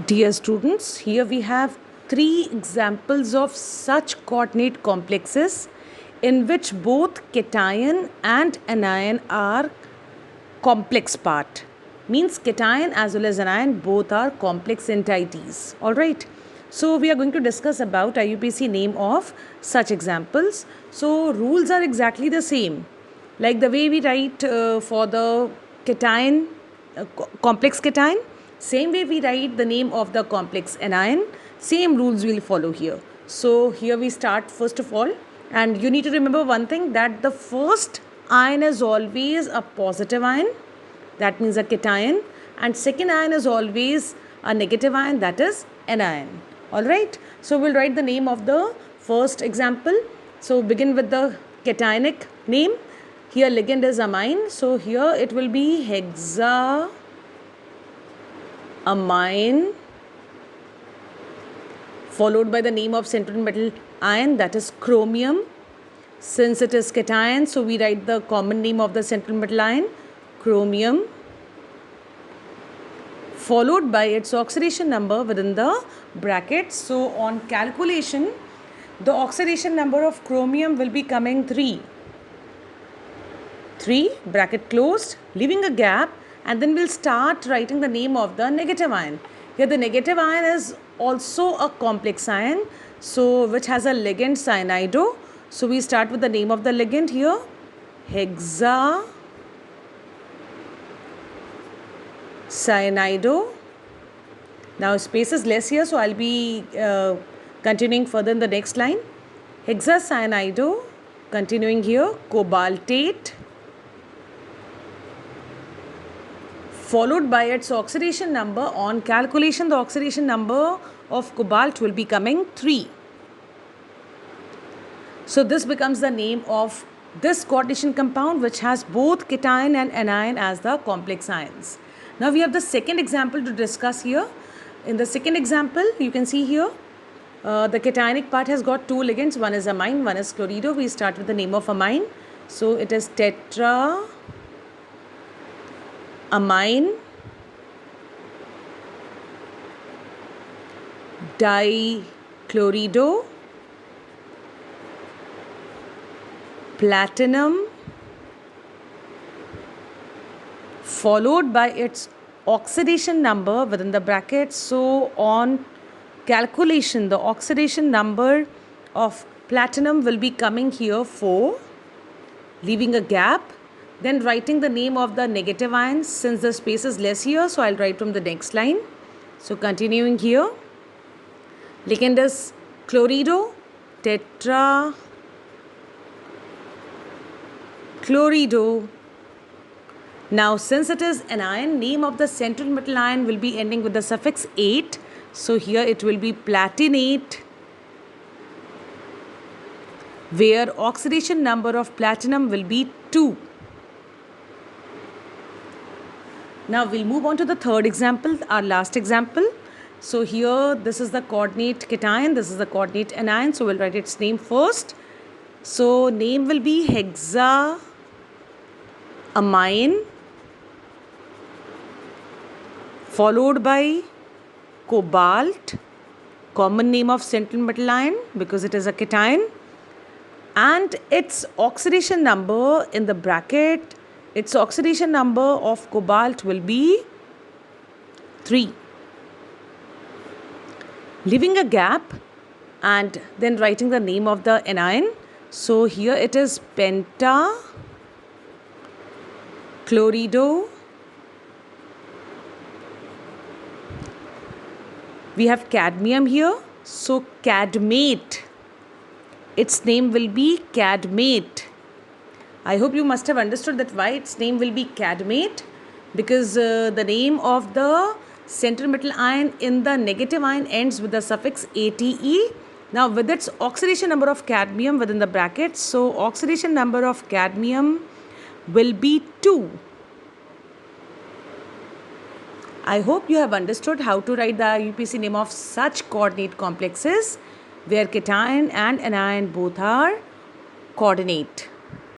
Dear students, here we have three examples of such coordinate complexes in which both cation and anion are complex part. Means cation as well as anion both are complex entities. Alright. So we are going to discuss about IUPAC name of such examples. So rules are exactly the same. Like the way we write for the cation, complex cation, same way we write the name of the complex anion, same rules will follow here. So here we start first of all, and you need to remember one thing, that the first ion is always a positive ion, that means a cation, and second ion is always a negative ion, that is anion. Alright, so we'll write the name of the first example. So begin with the cationic name. Here ligand is amine, so here it will be hexaamine, followed by the name of central metal ion, that is chromium. Since it is cation, so we write the common name of the central metal ion, chromium, followed by its oxidation number within the brackets. So on calculation, the oxidation number of chromium will be coming 3 bracket closed, leaving a gap, and then we'll start writing the name of the negative ion. Here the negative ion is also a complex ion, so which has a ligand cyanido. So we start with the name of the ligand here, hexacyanido. Now space is less here, so I'll be continuing further in the next line. Hexacyanido, continuing here, cobaltate, followed by its oxidation number. On calculation, the oxidation number of cobalt will be coming 3. So this becomes the name of this coordination compound, which has both cation and anion as the complex ions. Now we have the second example to discuss here. In the second example, you can see here, the cationic part has got two ligands. One is amine, one is chlorido. We start with the name of amine. So it is tetraamine dichlorido platinum, followed by its oxidation number within the brackets. So on calculation, the oxidation number of platinum will be coming here 4, leaving a gap, then writing the name of the negative ion. Since the space is less here, so I'll write from the next line. So continuing here, ligand is chlorido, tetrachlorido. Now since it is an ion, name of the central metal ion will be ending with the suffix ate. So here it will be platinate, where oxidation number of platinum will be 2. Now we'll move on to the third example, our last example. So here this is the coordinate cation, this is the coordinate anion. So we'll write its name first. So name will be hexaamine, followed by cobalt, common name of central metal ion because it is a cation, and its oxidation number in the bracket, its oxidation number of cobalt will be 3, leaving a gap and then writing the name of the anion. So here it is pentachlorido. We have cadmium here, so cadmate, its name will be cadmate. I hope you must have understood that why its name will be cadmate, because the name of the central metal ion in the negative ion ends with the suffix ate. Now with its oxidation number of cadmium within the brackets, so oxidation number of cadmium will be 2. I hope you have understood how to write the IUPAC name of such coordinate complexes where cation and anion both are coordinate.